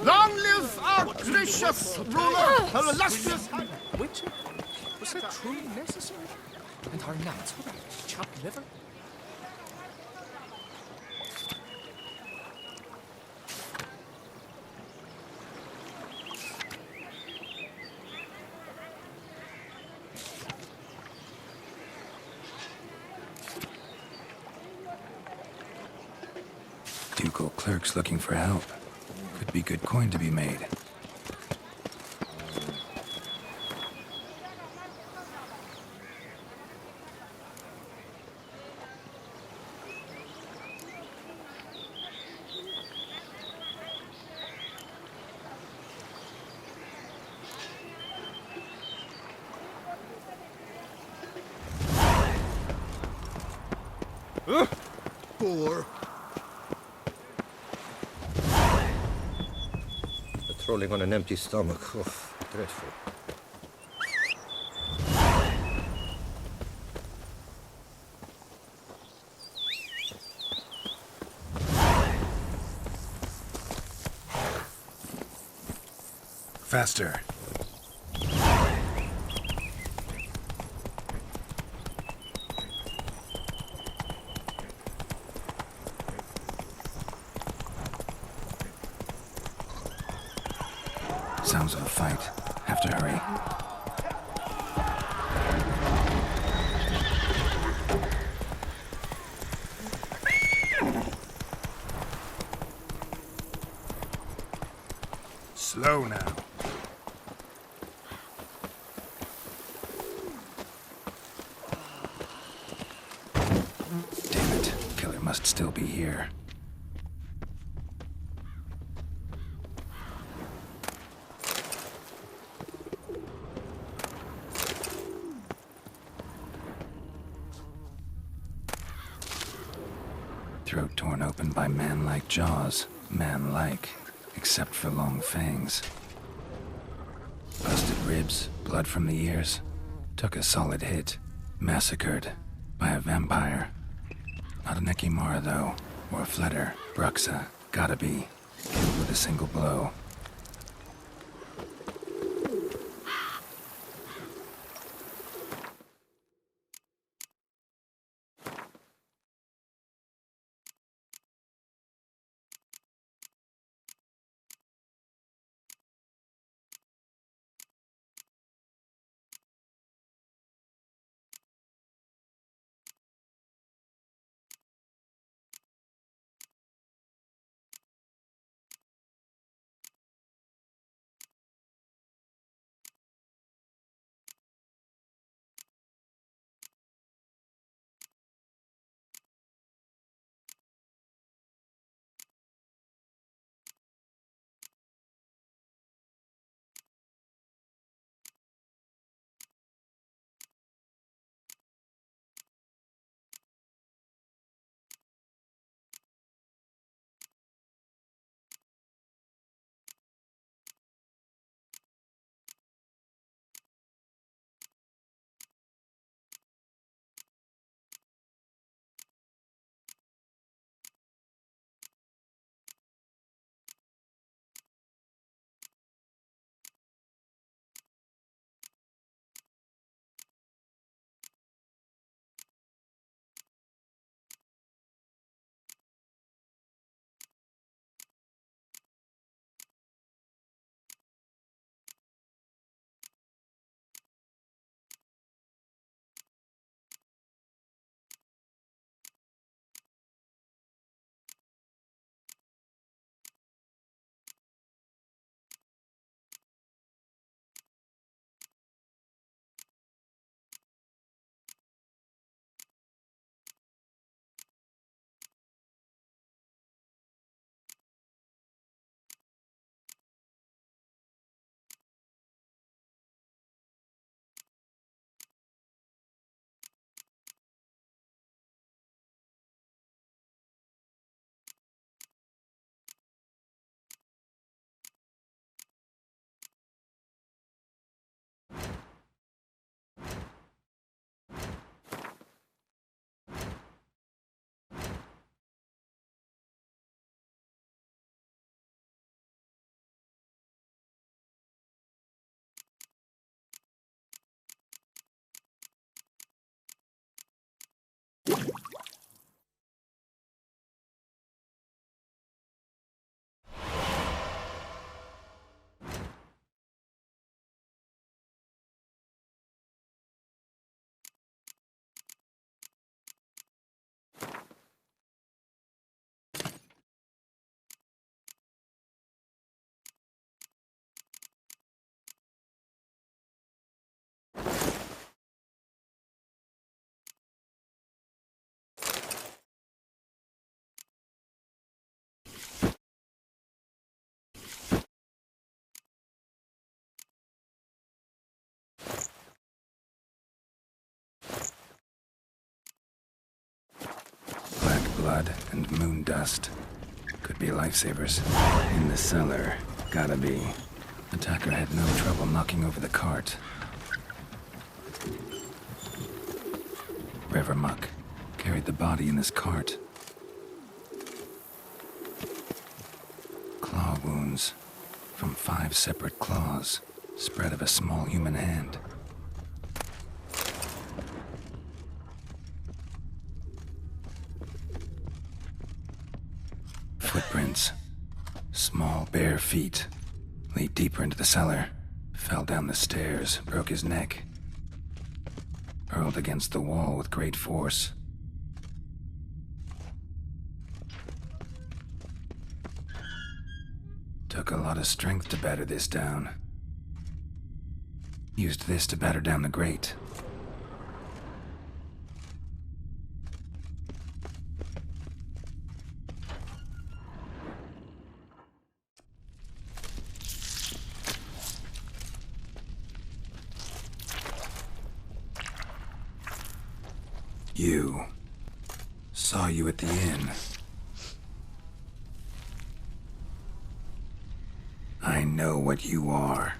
Long live our gracious ruler, her illustrious... Witcher? Was that truly necessary? And our knights for that chopped liver? Ducal clerks looking for help. Could be good coin to be made. Poor. Patrolling on an empty stomach. Oh, dreadful. Faster. Sounds of a fight. Have to hurry. Slow now. Damn it. Killer must still be here. Throat torn open by man-like jaws. Man-like, except for long fangs. Busted ribs, blood from the ears. Took a solid hit. Massacred by a vampire. Not an Ekimara, though, or a Fletter. Bruxa, gotta be. Killed with a single blow. blood and moon dust. Could be lifesavers. In the cellar. Gotta be. Attacker had no trouble knocking over the cart. River muck carried the body in this cart. Claw wounds from 5 separate claws, spread of a small human hand. Footprints. Small, bare feet. Leaped deeper into the cellar. Fell down the stairs, broke his neck. Hurled against the wall with great force. Took a lot of strength to batter this down. Used this to batter down the grate. You. Saw you at the inn. I know what you are.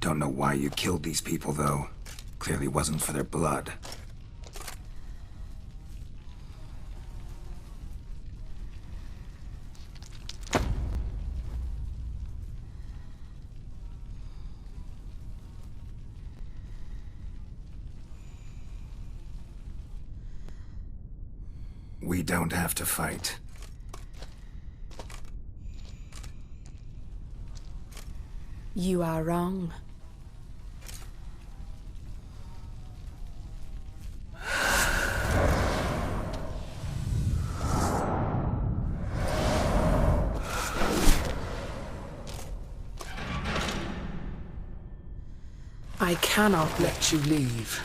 Don't know why you killed these people, though. Clearly wasn't for their blood. We don't have to fight. You are wrong. I cannot let you leave.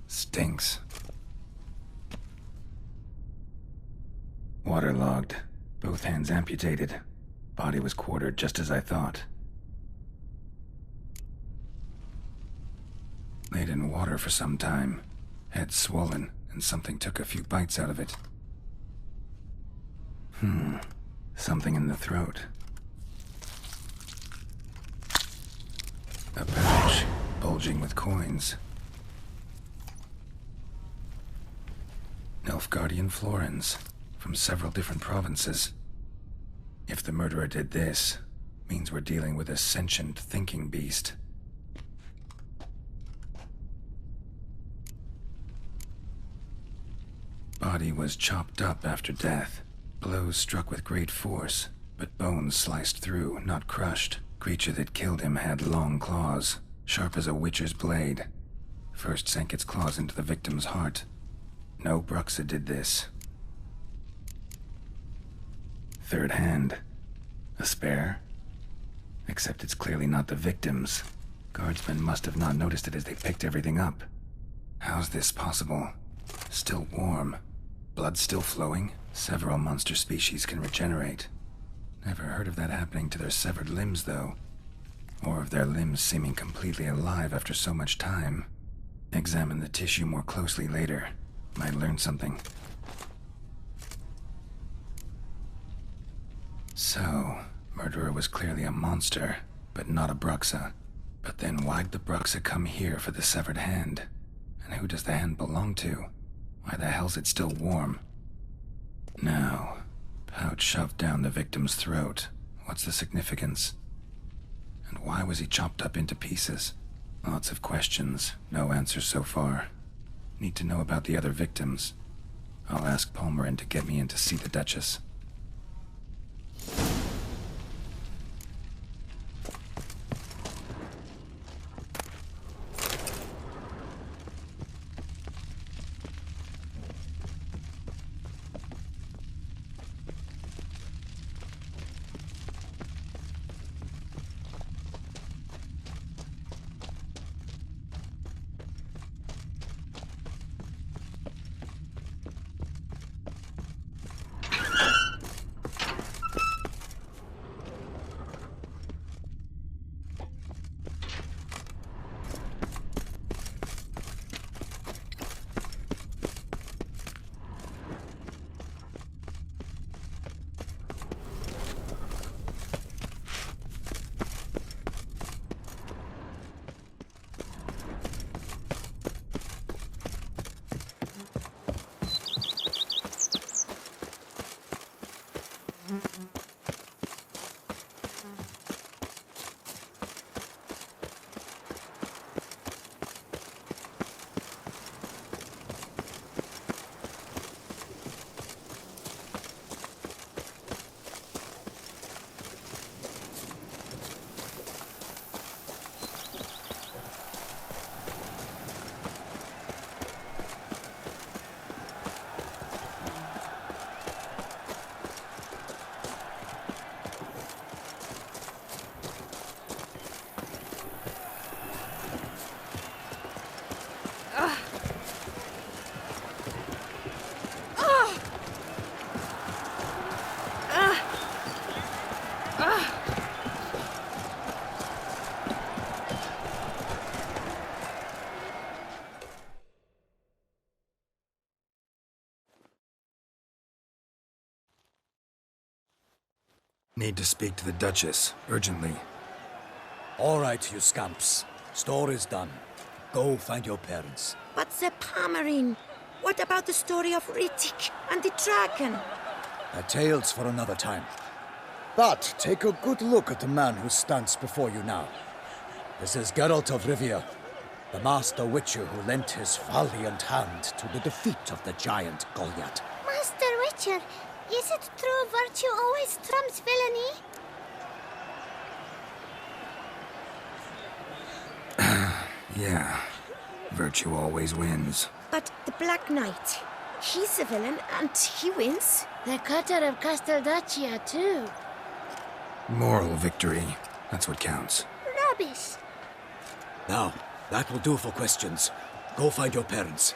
Stinks. Waterlogged. Both hands amputated. Body was quartered just as I thought. Laid in water for some time. Head swollen, and something took a few bites out of it. Something in the throat. A pouch, bulging with coins. Nilfgaardian florins, from several different provinces. If the murderer did this, means we're dealing with a sentient thinking beast. Body was chopped up after death. Blows struck with great force, but bones sliced through, not crushed. Creature that killed him had long claws, sharp as a witcher's blade. First sank its claws into the victim's heart. No Bruxa did this. Third hand. A spare? Except it's clearly not the victims. Guardsmen must have not noticed it as they picked everything up. How's this possible? Still warm. Blood still flowing? Several monster species can regenerate. Never heard of that happening to their severed limbs, though. Or of their limbs seeming completely alive after so much time. Examine the tissue more closely later. Might learn something. So, murderer was clearly a monster, but not a Bruxa. But then why'd the Bruxa come here for the severed hand? And who does the hand belong to? Why the hell's it still warm? Now, pouch shoved down the victim's throat. What's the significance? And why was he chopped up into pieces? Lots of questions, no answers so far. Need to know about the other victims. I'll ask Palmerin to get me in to see the Duchess. Need to speak to the Duchess, urgently. All right, you scamps. Store is done. Go find your parents. But the Palmerin, what about the story of Rittik and the dragon? A tale's for another time. But take a good look at the man who stands before you now. This is Geralt of Rivia, the master witcher who lent his valiant hand to the defeat of the giant Goliath. Master Witcher, is it true virtue always trumps villainy? Yeah. Virtue always wins. But the Black Knight, he's a villain and he wins. The cutter of Casteldaccia, too. Moral victory. That's what counts. Rubbish. Now, that will do for questions. Go find your parents.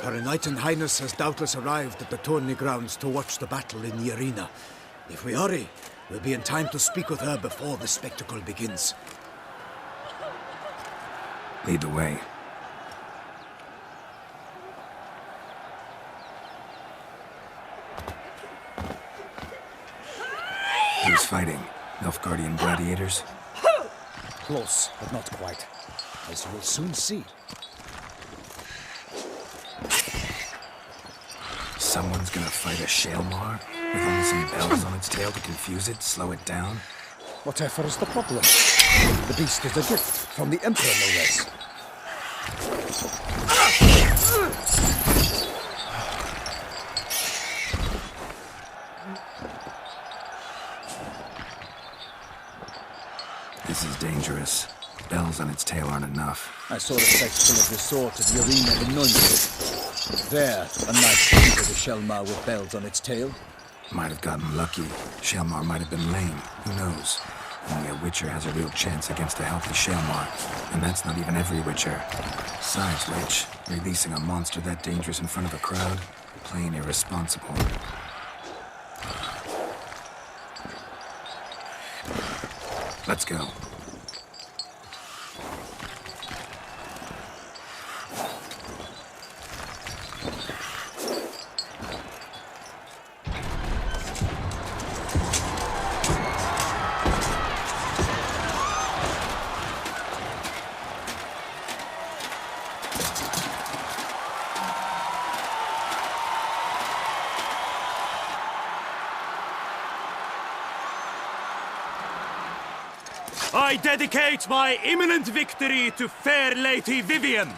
Her Knight and Highness has doubtless arrived at the tourney grounds to watch the battle in the arena. If we hurry, we'll be in time to speak with her before the spectacle begins. Lead the way. Who's fighting? Nilfgaardian gladiators? Close, but not quite. As you will soon see. Someone's gonna fight a Shaelmar? With only some bells on its tail to confuse it, slow it down? Whatever is the problem? The beast is a gift from the Emperor, no less. This is dangerous. Bells on its tail aren't enough. I saw a spectacle of this sort at the arena in Nunzig. There, a knight defeated a Shaelmar with bells on its tail. Might have gotten lucky. Shelmar might have been lame. Who knows? Only a Witcher has a real chance against a healthy Shelmar. And that's not even every Witcher. Besides which, releasing a monster that dangerous in front of a crowd? Plain irresponsible. Let's go. I dedicate my imminent victory to fair Lady Vivian.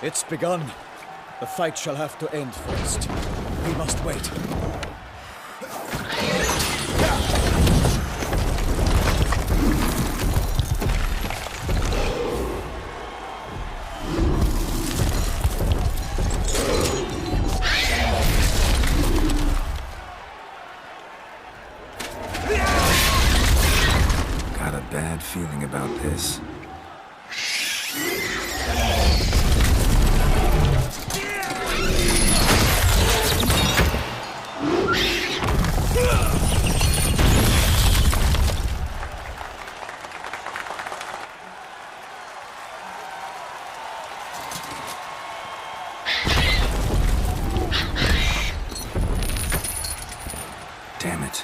It's begun. The fight shall have to end first. We must wait. Got a bad feeling about this. Damn it.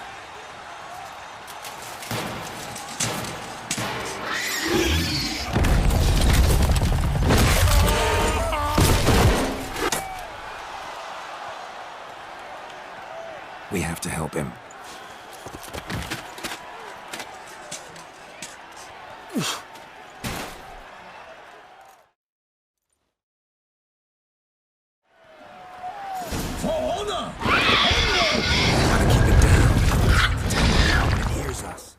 We have to help him. For honor! Gotta keep it down. It hears us.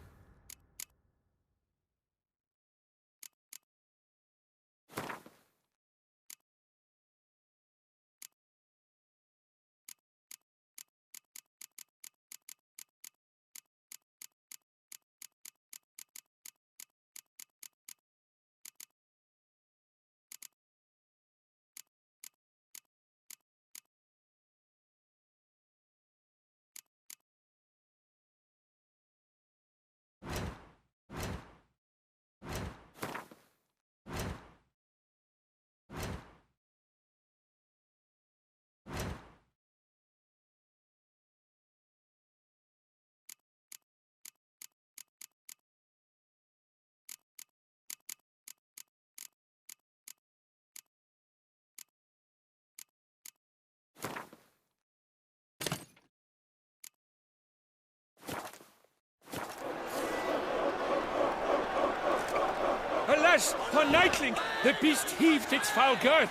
Alas, for Nightling, the beast heaved its foul girth.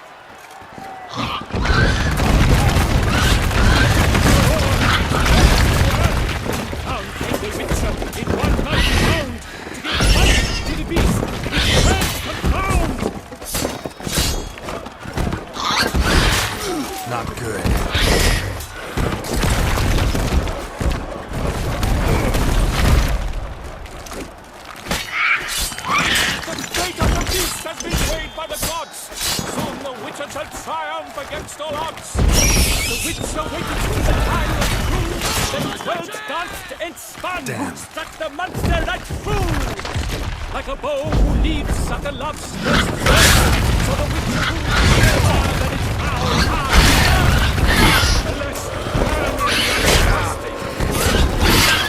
Down came the Witcher in one mighty bound to give life to the beast. It burst confound. Not good. Has been weighed by the gods. Soon the Witcher shall triumph against all odds. The Witcher waited till the time was through. Then twirled, danced, and spun. Damn. Struck the monster right through. Like a bow who leaves at the love's first thrust. So the Witcher grew more than its foul heart. Alas,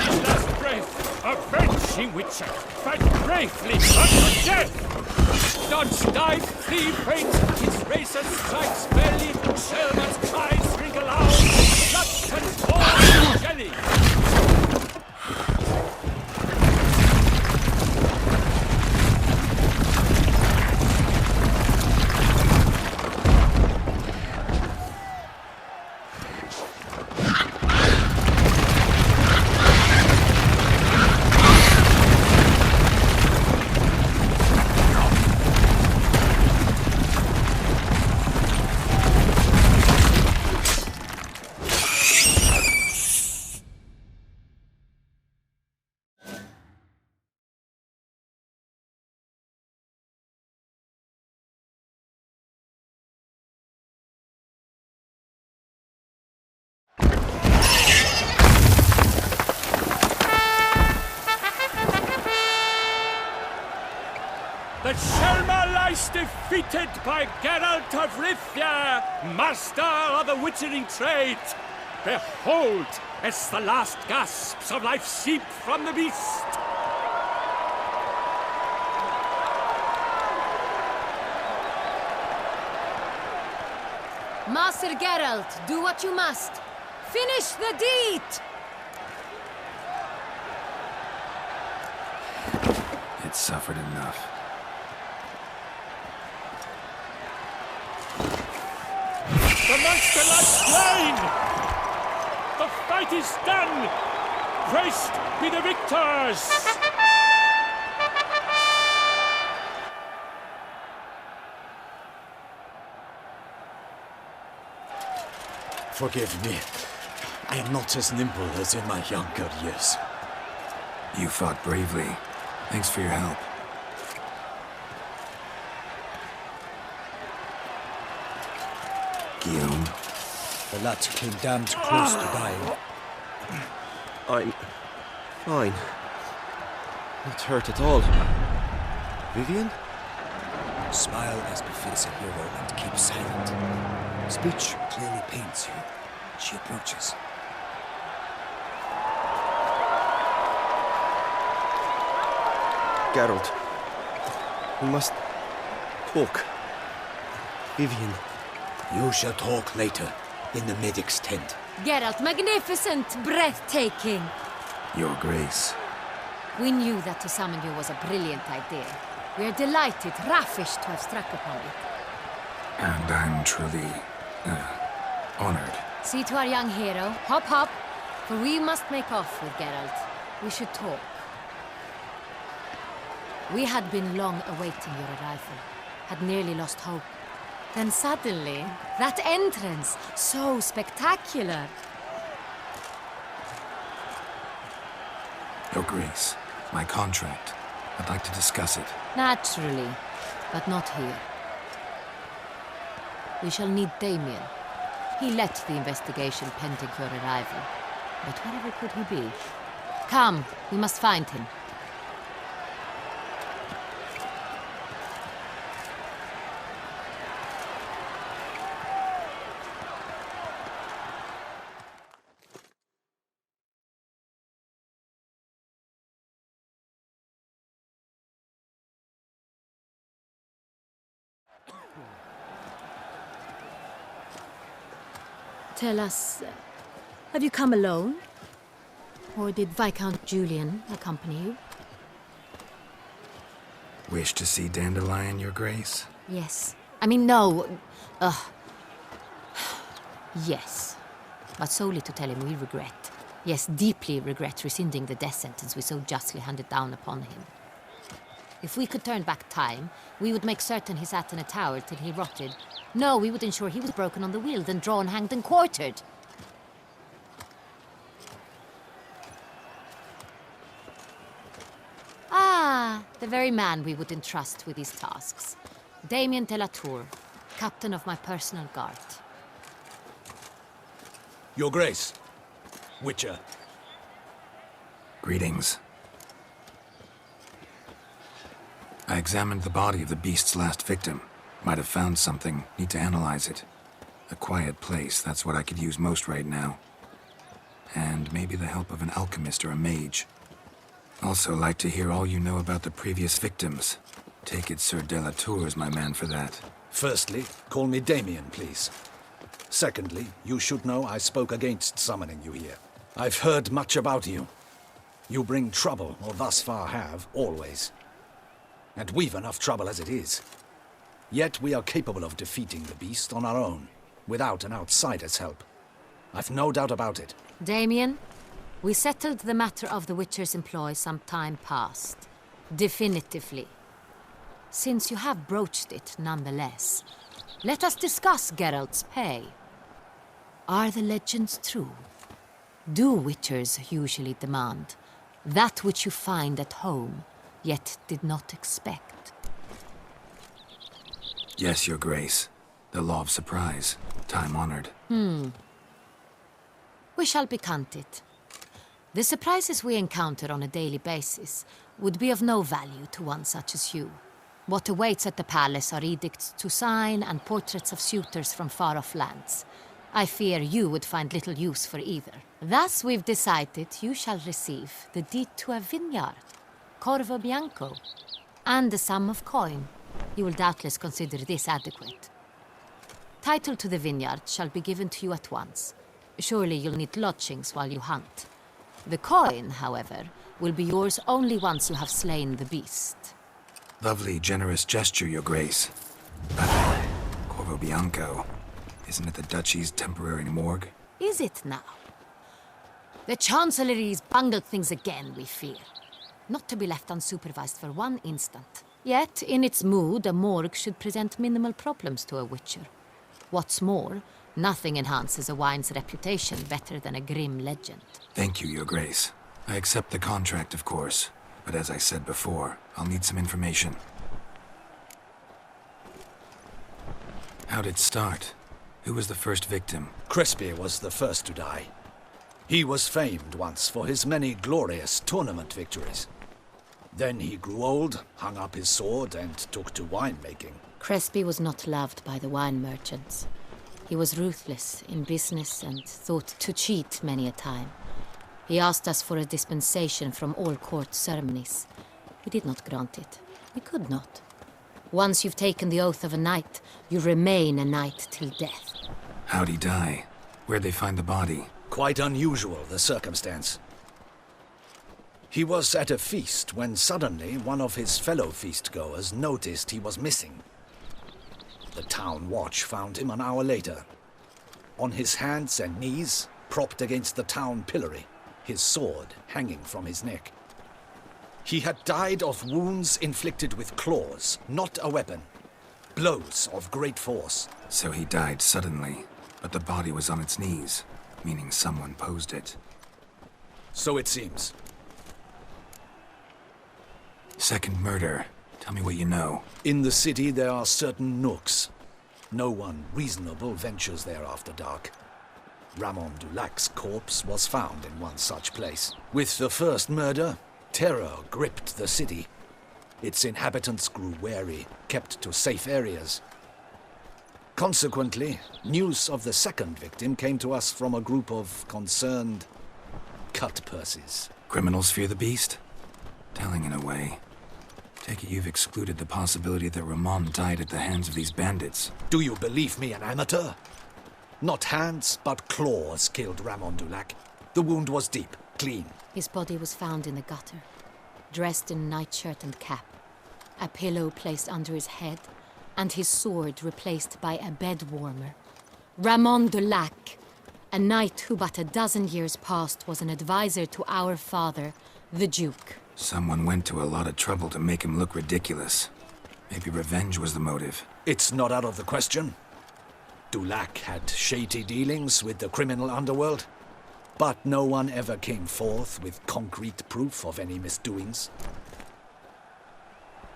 his last breath, avenging Witcher, fight bravely unto death. Dodge, dive, flee, faint, his razor strikes belly, Shelman's cries ring aloud, blood transforms to jelly. is defeated by Geralt of Rivia, master of the witchering trade. Behold, as the last gasps of life seep from the beast. Master Geralt, do what you must. Finish the deed! It's suffered enough. The monster lies slain! The fight is done! Praised be the victors! Forgive me. I am not as nimble as in my younger years. You fought bravely. Thanks for your help. Guillaume. The lad came damned close to dying. I'm fine. Not hurt at all. Vivian? Smile as befits a hero and keep silent. Speech clearly pains you. She approaches. Geralt. We must talk. Vivian. You shall talk later, in the medic's tent. Geralt, magnificent, breathtaking. Your Grace. We knew that to summon you was a brilliant idea. We are delighted, ravished to have struck upon it. And I'm truly, honored. See to our young hero. Hop, hop. For we must make off with Geralt. We should talk. We had been long awaiting your arrival. Had nearly lost hope. Then suddenly, that entrance, so spectacular. Your Grace, my contract. I'd like to discuss it. Naturally, but not here. We shall need Damien. He led the investigation pending your arrival. But wherever could he be? Come, we must find him. Tell us, have you come alone? Or did Viscount Julian accompany you? Wish to see Dandelion, Your Grace? Yes. I mean, no. Yes. But solely to tell him we regret. Yes, deeply regret rescinding the death sentence we so justly handed down upon him. If we could turn back time, we would make certain he sat in a tower till he rotted. No, we would ensure he was broken on the wheel, then drawn, hanged, and quartered. Ah, the very man we would entrust with these tasks. Damien de la Tour, captain of my personal guard. Your Grace. Witcher. Greetings. I examined the body of the beast's last victim. Might have found something. Need to analyze it. A quiet place, that's what I could use most right now. And maybe the help of an alchemist or a mage. Also like to hear all you know about the previous victims. Take it Sir de la Tour is my man for that. Firstly, call me Damien, please. Secondly, you should know I spoke against summoning you here. I've heard much about you. You bring trouble, or thus far have, always. And we've enough trouble as it is. Yet we are capable of defeating the beast on our own, without an outsider's help. I've no doubt about it. Damien, we settled the matter of the Witcher's employ some time past. Definitively. Since you have broached it nonetheless, let us discuss Geralt's pay. Are the legends true? Do Witchers usually demand that which you find at home, yet did not expect? Yes, Your Grace. The law of surprise. Time-honored. We shall be content. The surprises we encounter on a daily basis would be of no value to one such as you. What awaits at the palace are edicts to sign and portraits of suitors from far-off lands. I fear you would find little use for either. Thus we've decided you shall receive the deed to a vineyard, Corvo Bianco, and a sum of coin. You will doubtless consider this adequate. Title to the vineyard shall be given to you at once. Surely you'll need lodgings while you hunt. The coin, however, will be yours only once you have slain the beast. Lovely, generous gesture, Your Grace. But Corvo Bianco, isn't it the Duchy's temporary morgue? Is it now? The Chancellery's bungled things again, we fear. Not to be left unsupervised for one instant. Yet, in its mood, a morgue should present minimal problems to a witcher. What's more, nothing enhances a wine's reputation better than a grim legend. Thank you, Your Grace. I accept the contract, of course. But as I said before, I'll need some information. How'd it start? Who was the first victim? Crespi was the first to die. He was famed once for his many glorious tournament victories. Then he grew old, hung up his sword, and took to winemaking. Crespi was not loved by the wine merchants. He was ruthless in business and thought to cheat many a time. He asked us for a dispensation from all court ceremonies. We did not grant it. We could not. Once you've taken the oath of a knight, you remain a knight till death. How'd he die? Where'd they find the body? Quite unusual, the circumstance. He was at a feast when suddenly one of his fellow feast-goers noticed he was missing. The town watch found him an hour later, on his hands and knees, propped against the town pillory, his sword hanging from his neck. He had died of wounds inflicted with claws, not a weapon. Blows of great force. So he died suddenly, but the body was on its knees, meaning someone posed it. So it seems. Second murder. Tell me what you know. In the city there are certain nooks. No one reasonable ventures there after dark. Ramon Dulac's corpse was found in one such place. With the first murder, terror gripped the city. Its inhabitants grew wary, kept to safe areas. Consequently, news of the second victim came to us from a group of concerned cut-purses. Criminals fear the beast? Telling in a way. Take it you've excluded the possibility that Ramon died at the hands of these bandits. Do you believe me an amateur? Not hands, but claws killed Ramon Dulac. The wound was deep, clean. His body was found in the gutter, dressed in nightshirt and cap, a pillow placed under his head, and his sword replaced by a bed warmer. Ramon Dulac, a knight who but a dozen years past was an advisor to our father, the Duke. Someone went to a lot of trouble to make him look ridiculous. Maybe revenge was the motive. It's not out of the question. Dulac had shady dealings with the criminal underworld, but no one ever came forth with concrete proof of any misdoings.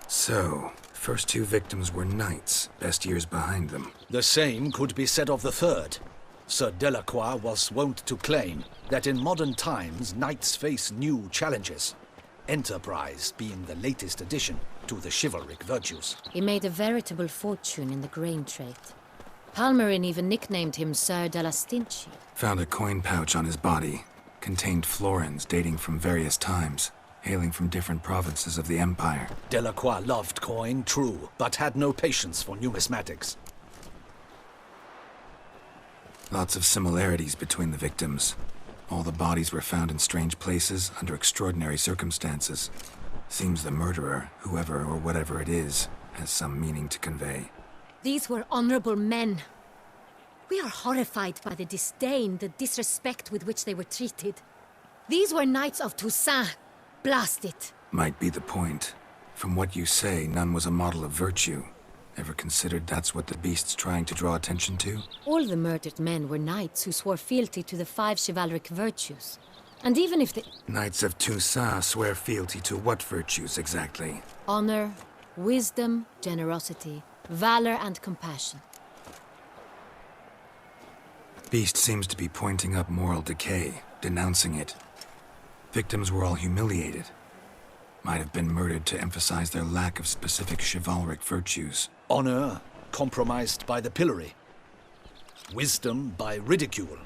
So, first two victims were knights, best years behind them. The same could be said of the third. Sir Delacroix was wont to claim that in modern times knights face new challenges, enterprise being the latest addition to the chivalric virtues. He made a veritable fortune in the grain trade. Palmerin even nicknamed him Sir de la Stinchi. Found a coin pouch on his body. Contained florins dating from various times, hailing from different provinces of the Empire. Delacroix loved coin, true, but had no patience for numismatics. Lots of similarities between the victims. All the bodies were found in strange places under extraordinary circumstances. Seems the murderer, whoever or whatever it is, has some meaning to convey. These were honorable men. We are horrified by the disdain, the disrespect with which they were treated. These were knights of Toussaint. Blast it. Might be the point. From what you say, none was a model of virtue. Ever considered that's what the beast's trying to draw attention to? All the murdered men were knights who swore fealty to the 5 chivalric virtues. And even if the... Knights of Toussaint swear fealty to what virtues exactly? Honor, wisdom, generosity, valor and compassion. Beast seems to be pointing up moral decay, denouncing it. Victims were all humiliated. might have been murdered to emphasize their lack of specific chivalric virtues. Honor compromised by the pillory. Wisdom by ridicule.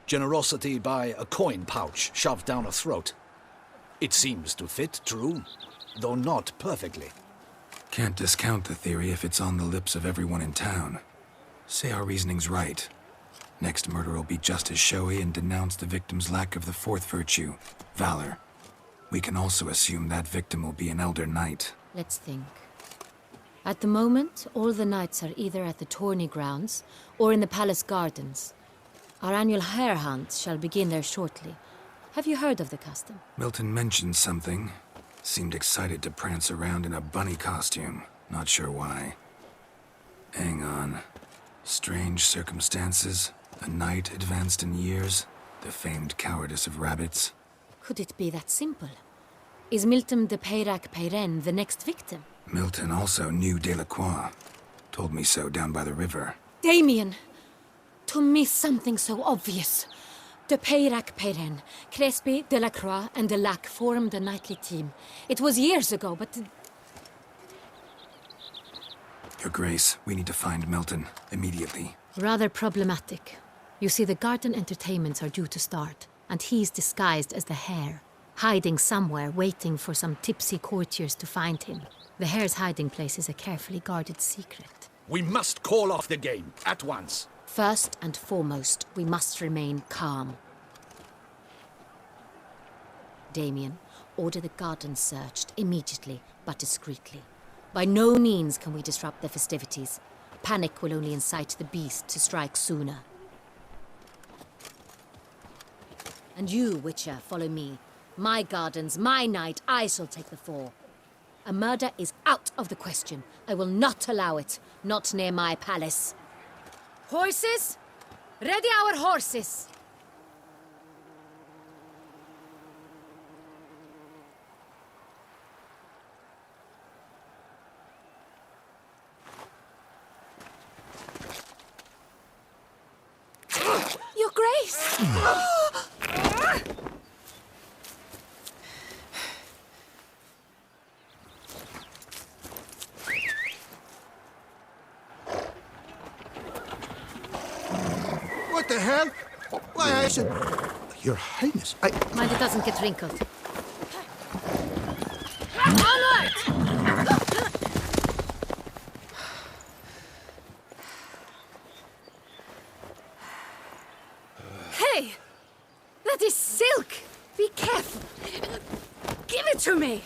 Generosity by a coin pouch shoved down a throat. It seems to fit, true, though not perfectly. Can't discount the theory if it's on the lips of everyone in town. Say our reasoning's right. Next murder will be just as showy and denounce the victim's lack of the fourth virtue, valor. We can also assume that victim will be an elder knight. Let's think. At the moment, all the knights are either at the tourney grounds or in the palace gardens. Our annual hare hunt shall begin there shortly. Have you heard of the custom? Milton mentioned something. Seemed excited to prance around in a bunny costume. Not sure why. Hang on. Strange circumstances. A knight advanced in years. The famed cowardice of rabbits. Could it be that simple? Is Milton de Peyrac Peyren the next victim? Milton also knew Delacroix. Told me so down by the river. Damien! To miss something so obvious. De Peyrac Peyren, Crespi, Delacroix, and Delac formed a knightly team. It was years ago, but... Your Grace, we need to find Milton. Immediately. Rather problematic. You see, the garden entertainments are due to start, and he's disguised as the hare, hiding somewhere, waiting for some tipsy courtiers to find him. The hare's hiding place is a carefully guarded secret. We must call off the game, at once. First and foremost, we must remain calm. Damien, order the garden searched immediately, but discreetly. By no means can we disrupt the festivities. Panic will only incite the beast to strike sooner. And you, Witcher, follow me. My gardens, my night, I shall take the fall. A murder is out of the question. I will not allow it. Not near my palace. Horses? Ready our horses! Your Grace! What the hell? Why, I should... Your Highness, Mind it doesn't get wrinkled. Onward! Hey! That is silk! Be careful! Give it to me!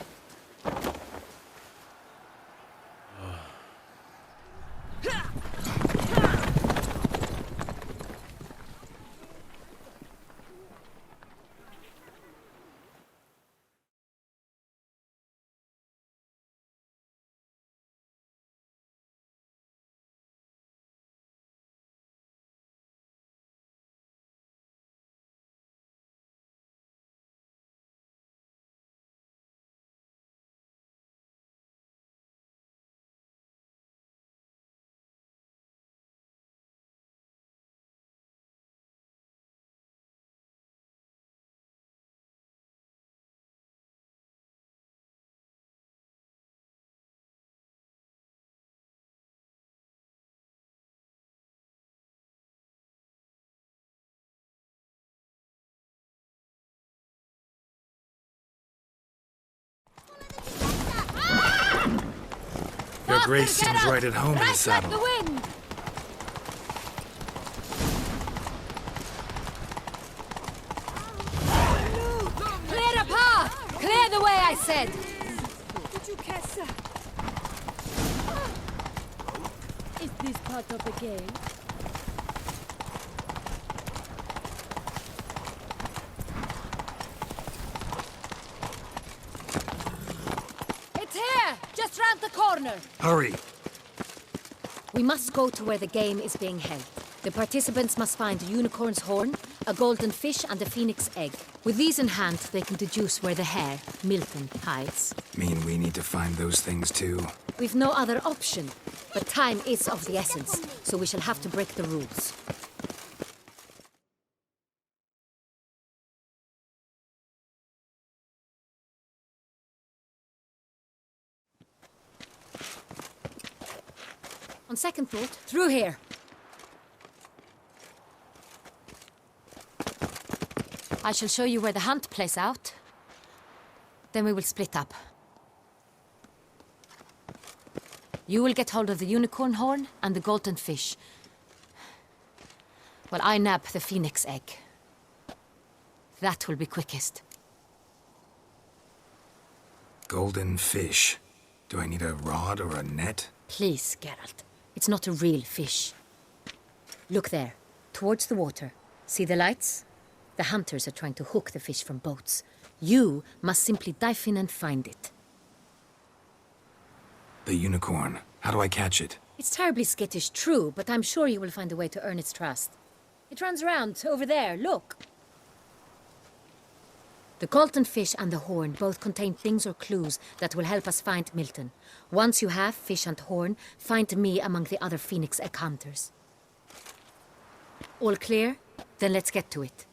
Your Grace seems right at home in the Right like saddle. the wind! Clear a path! Clear the way, I said! Is this part of the game? It's here! Just round the corner! Hurry! We must go to where the game is being held. The participants must find a unicorn's horn, a golden fish, and a phoenix egg. With these in hand, they can deduce where the hare, Milton, hides. Mean we need to find those things too? We've no other option. But time is of the essence, so we shall have to break the rules. second thought. Through here. I shall show you where the hunt plays out. Then we will split up. You will get hold of the unicorn horn and the golden fish. While I nab the phoenix egg. That will be quickest. Golden fish. Do I need a rod or a net? Please, Geralt. It's not a real fish. Look there, towards the water. See the lights? The hunters are trying to hook the fish from boats. You must simply dive in and find it. The unicorn. How do I catch it? It's terribly skittish, true, but I'm sure you will find a way to earn its trust. It runs around, over there, look. The golden fish and the horn both contain things or clues that will help us find Milton. Once you have fish and horn, find me among the other phoenix egg hunters. All clear? Then let's get to it.